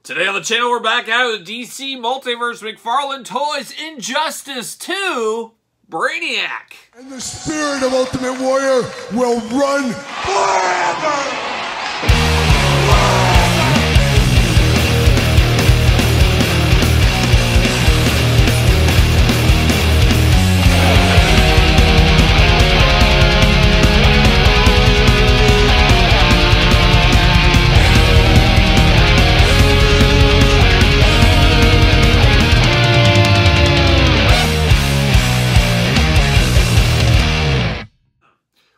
Today on the channel, we're back out with DC Multiverse McFarlane Toys Injustice 2 Brainiac. And the spirit of Ultimate Warrior will run forever!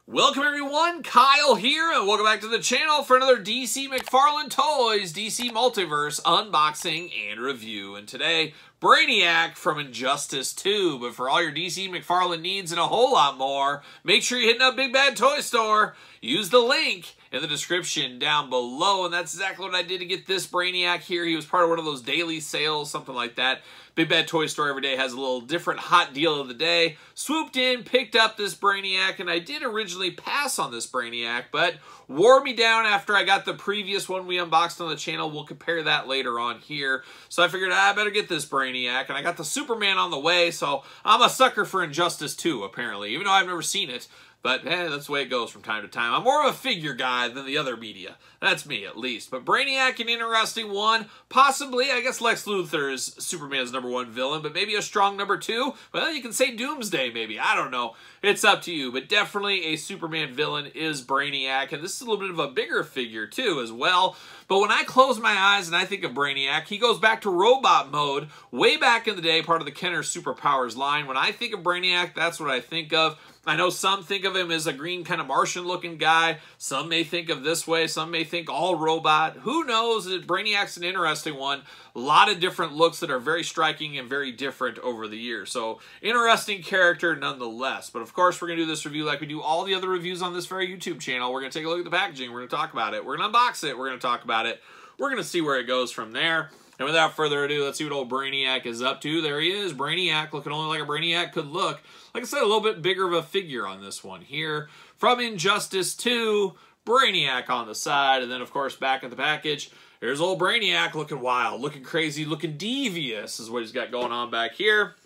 Welcome everyone, Kyle here, and welcome back to the channel for another DC McFarlane Toys DC Multiverse unboxing and review. And today, Brainiac from Injustice 2. But for all your DC McFarlane needs and a whole lot more, make sure you're hitting up Big Bad Toy Store. Use the link in the description down below, and that's exactly what I did to get this Brainiac here. He was part of one of those daily sales, something like that. Big Bad Toy Store every day has a little different hot deal of the day. Swooped in, picked up this Brainiac, and I did originally pass on this Brainiac, but wore me down after I got the previous one we unboxed on the channel. We'll compare that later on here. So I figured I better get this Brainiac, and I got the Superman on the way, so I'm a sucker for Injustice 2, apparently, even though I've never seen it. But, that's the way it goes from time to time. I'm more of a figure guy than the other media. That's me, at least. But Brainiac, an interesting one. Possibly, I guess Lex Luthor is Superman's #1 villain, but maybe a strong #2. Well, you can say Doomsday, maybe. I don't know. It's up to you. But definitely a Superman villain is Brainiac. And this is a little bit of a bigger figure, too, as well. But when I close my eyes and I think of Brainiac, he goes back to robot mode way back in the day, part of the Kenner Superpowers line. When I think of Brainiac, that's what I think of. I know some think of him as a green kind of Martian-looking guy. Some may think of this way. Some may think all robot. Who knows? Brainiac's an interesting one. A lot of different looks that are very striking and very different over the years. So, interesting character nonetheless. But of course, we're going to do this review like we do all the other reviews on this very YouTube channel. We're going to take a look at the packaging. We're going to talk about it. We're going to unbox it. We're going to talk about it. We're going to see where it goes from there. And without further ado, let's see what old Brainiac is up to. There he is, Brainiac, looking only like a Brainiac could look. Like I said, a little bit bigger of a figure on this one here. From Injustice 2, Brainiac on the side. And then, of course, back at the package, there's old Brainiac looking wild, looking crazy, looking devious is what he's got going on back here.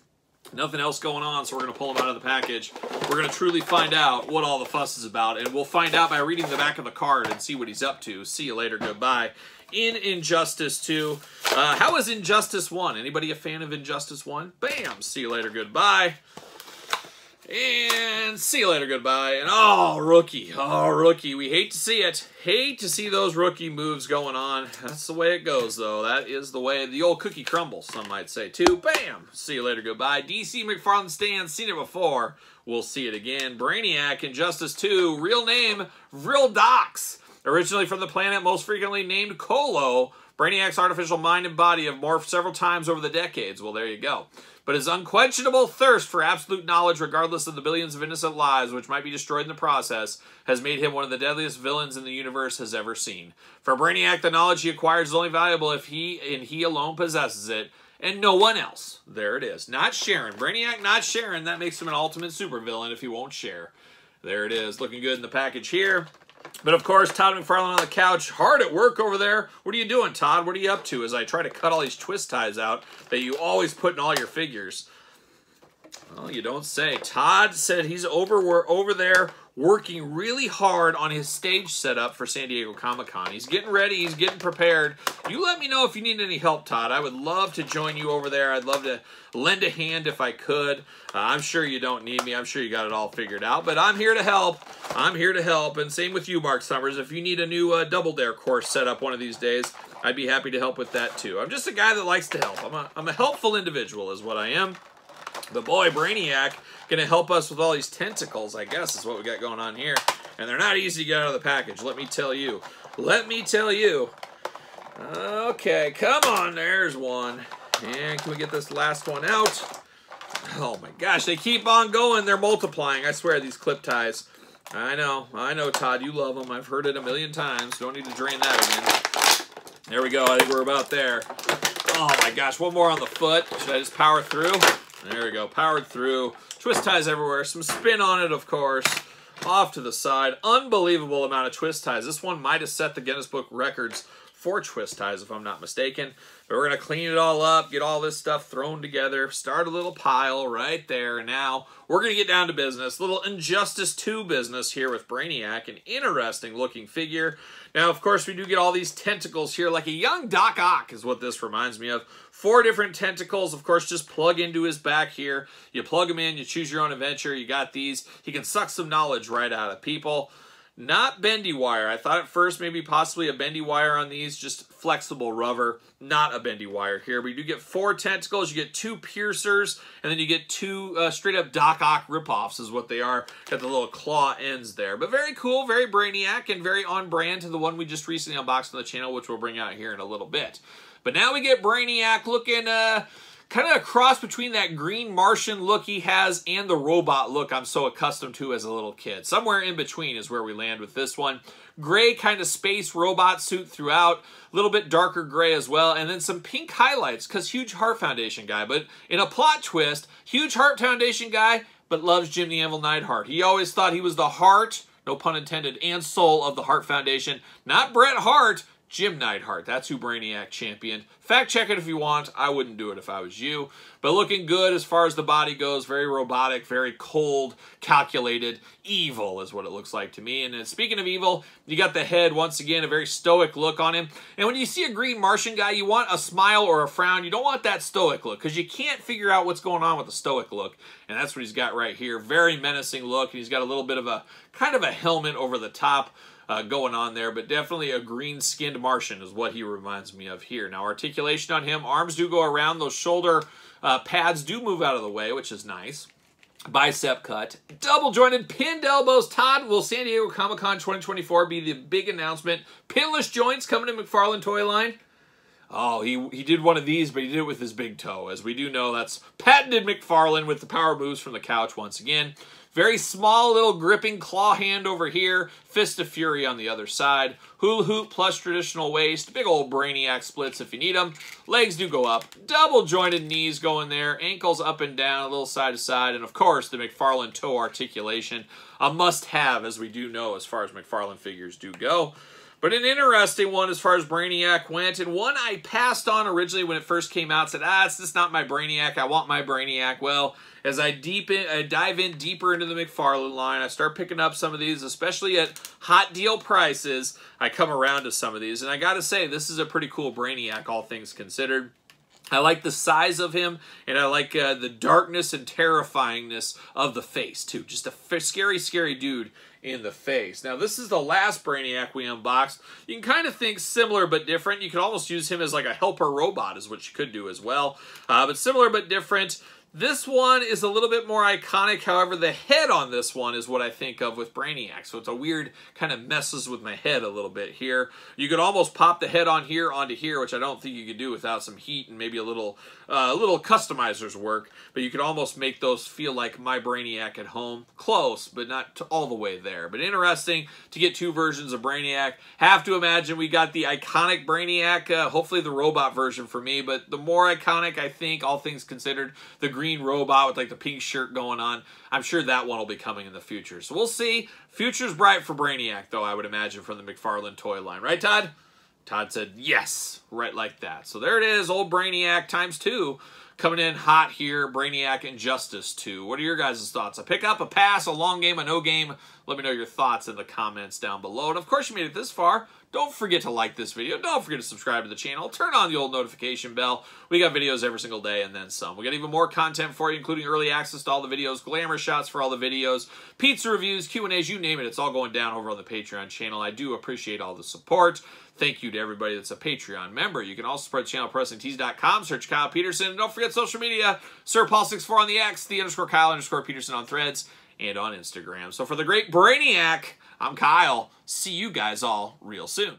Nothing else going on, so we're going to pull him out of the package. We're going to truly find out what all the fuss is about, and we'll find out by reading the back of the card and see what he's up to. See you later, goodbye. In Injustice 2. How is Injustice 1? Anybody a fan of Injustice 1? Bam! See you later, goodbye. And see you later, goodbye. And oh, rookie. Oh, rookie. We hate to see it. Hate to see those rookie moves going on. That's the way it goes, though. That is the way the old cookie crumbles, some might say, too. Bam! See you later, goodbye. DC McFarlane stands. Seen it before. We'll see it again. Brainiac, Injustice 2. Real name, Vril Dox. Originally from the planet most frequently named Colo, Brainiac's artificial mind and body have morphed several times over the decades. Well, there you go. But his unquenchable thirst for absolute knowledge, regardless of the billions of innocent lives which might be destroyed in the process, has made him one of the deadliest villains in the universe has ever seen. For Brainiac, the knowledge he acquires is only valuable if he alone possesses it, and no one else. There it is. Not sharing. Brainiac not sharing. That makes him an ultimate supervillain if he won't share. There it is. Looking good in the package here. But of course, Todd McFarlane on the couch, hard at work over there. What are you doing, Todd? What are you up to as I try to cut all these twist ties out that you always put in all your figures? Well, you don't say. Todd said he's over there working really hard on his stage setup for San Diego Comic-Con. He's getting ready. He's getting prepared. You let me know if you need any help, Todd. I would love to join you over there. I'd love to lend a hand if I could. I'm sure you don't need me. I'm sure you got it all figured out. But I'm here to help. I'm here to help. And same with you, Mark Summers. If you need a new Double Dare course set up one of these days, I'd be happy to help with that too. I'm just a guy that likes to help. I'm a helpful individual is what I am. But boy, Brainiac gonna help us with all these tentacles, I guess, is what we got going on here. And they're not easy to get out of the package, let me tell you. Let me tell you. Okay, come on, there's one. And can we get this last one out? Oh my gosh, they keep on going. They're multiplying, I swear, these clip ties. I know, Todd, you love them. I've heard it a million times. Don't need to drain that again. There we go, I think we're about there. Oh my gosh, one more on the foot. Should I just power through? There we go, powered through. Twist ties everywhere, some spin on it, of course. Off to the side, unbelievable amount of twist ties. This one might have set the Guinness Book Records 4 twist ties, if I'm not mistaken. But we're going to clean it all up, get all this stuff thrown together, start a little pile right there. And now we're going to get down to business. Little Injustice 2 business here with Brainiac, an interesting looking figure. Now, of course, we do get all these tentacles here, like a young Doc Ock is what this reminds me of. 4 different tentacles, of course, just plug into his back here. You plug him in, you choose your own adventure, you got these. He can suck some knowledge right out of people. Not bendy wire. I thought at first maybe possibly a bendy wire on these, just flexible rubber. Not a bendy wire here. But you do get 4 tentacles, you get 2 piercers, and then you get 2 straight up Doc Ock ripoffs is what they are. Got the little claw ends there. But very cool, very Brainiac, and very on brand to the one we just recently unboxed on the channel, which we'll bring out here in a little bit. But now we get Brainiac looking kind of a cross between that green Martian look he has and the robot look I'm so accustomed to as a little kid. Somewhere in between is where we land with this one. Gray kind of space robot suit throughout, a little bit darker gray as well, and then some pink highlights because huge Heart Foundation guy. But in a plot twist, huge Heart Foundation guy, but loves Jim the Anvil Neidhart. He always thought he was the heart, no pun intended, and soul of the Heart Foundation. Not Bret Hart, Jim Neidhart. That's who Brainiac championed. Fact check it if you want. I wouldn't do it if I was you. But looking good as far as the body goes. Very robotic, very cold, calculated. Evil is what it looks like to me. And then speaking of evil, you got the head. Once again, a very stoic look on him. And when you see a green Martian guy, you want a smile or a frown. You don't want that stoic look because you can't figure out what's going on with the stoic look. And that's what he's got right here. Very menacing look. And he's got a little bit of a kind of a helmet over the top. Going on there, but definitely a green-skinned Martian is what he reminds me of here. Now, articulation on him, arms do go around, those shoulder pads do move out of the way, which is nice. Bicep cut, double-jointed pinned elbows. Todd, will San Diego Comic-Con 2024 be the big announcement? Pinless joints coming to McFarlane toy line? Oh, he did one of these, but he did it with his big toe. As we do know, that's patented McFarlane with the power moves from the couch once again. Very small little gripping claw hand over here. Fist of Fury on the other side. Hula hoop plus traditional waist. Big old Brainiac splits if you need them. Legs do go up. Double jointed knees going there. Ankles up and down, a little side to side. And of course, the McFarlane toe articulation. A must-have, as we do know, as far as McFarlane figures do go. But an interesting one as far as Brainiac went, and one I passed on originally when it first came out, said, it's just not my Brainiac, I want my Brainiac. Well, as I dive in deeper into the McFarlane line, I start picking up some of these, especially at hot deal prices. I come around to some of these, and I gotta say, this is a pretty cool Brainiac, all things considered. I like the size of him, and I like the darkness and terrifyingness of the face, too. Just a scary, scary dude in the face. Now, this is the last Brainiac we unboxed. You can kind of think similar but different. You could almost use him as like a helper robot is what you could do as well. But similar but different. This one is a little bit more iconic. However, the head on this one is what I think of with Brainiac. So it's a weird, kind of messes with my head a little bit here. You could almost pop the head on here onto here, which I don't think you could do without some heat and maybe a little customizer's work. But you could almost make those feel like my Brainiac at home. Close, but not all the way there. But interesting to get 2 versions of Brainiac. Have to imagine we got the iconic Brainiac, hopefully the robot version for me. But the more iconic, I think, all things considered, the green robot with like the pink shirt going on. I'm sure that one will be coming in the future. So we'll see. Future's bright for Brainiac, though, I would imagine, from the McFarlane toy line. Right, Todd? Todd said yes, right like that. So there it is, old Brainiac ×2. Coming in hot here, Brainiac Injustice 2. What are your guys' thoughts? A pick up, a pass, a long game, a no game? Let me know your thoughts in the comments down below. And of course you made it this far. Don't forget to like this video. Don't forget to subscribe to the channel. Turn on the old notification bell. We got videos every single day and then some. We got even more content for you, including early access to all the videos, glamour shots for all the videos, pizza reviews, Q&As, you name it. It's all going down over on the Patreon channel. I do appreciate all the support. Thank you to everybody that's a Patreon member. You can also support the channel at ProWrestlingTees.com. Search Kyle Peterson. And don't forget social media. SirPaul64 on the X, _Kyle_Peterson on Threads, and on Instagram. So for the great Brainiac, I'm Kyle. See you guys all real soon.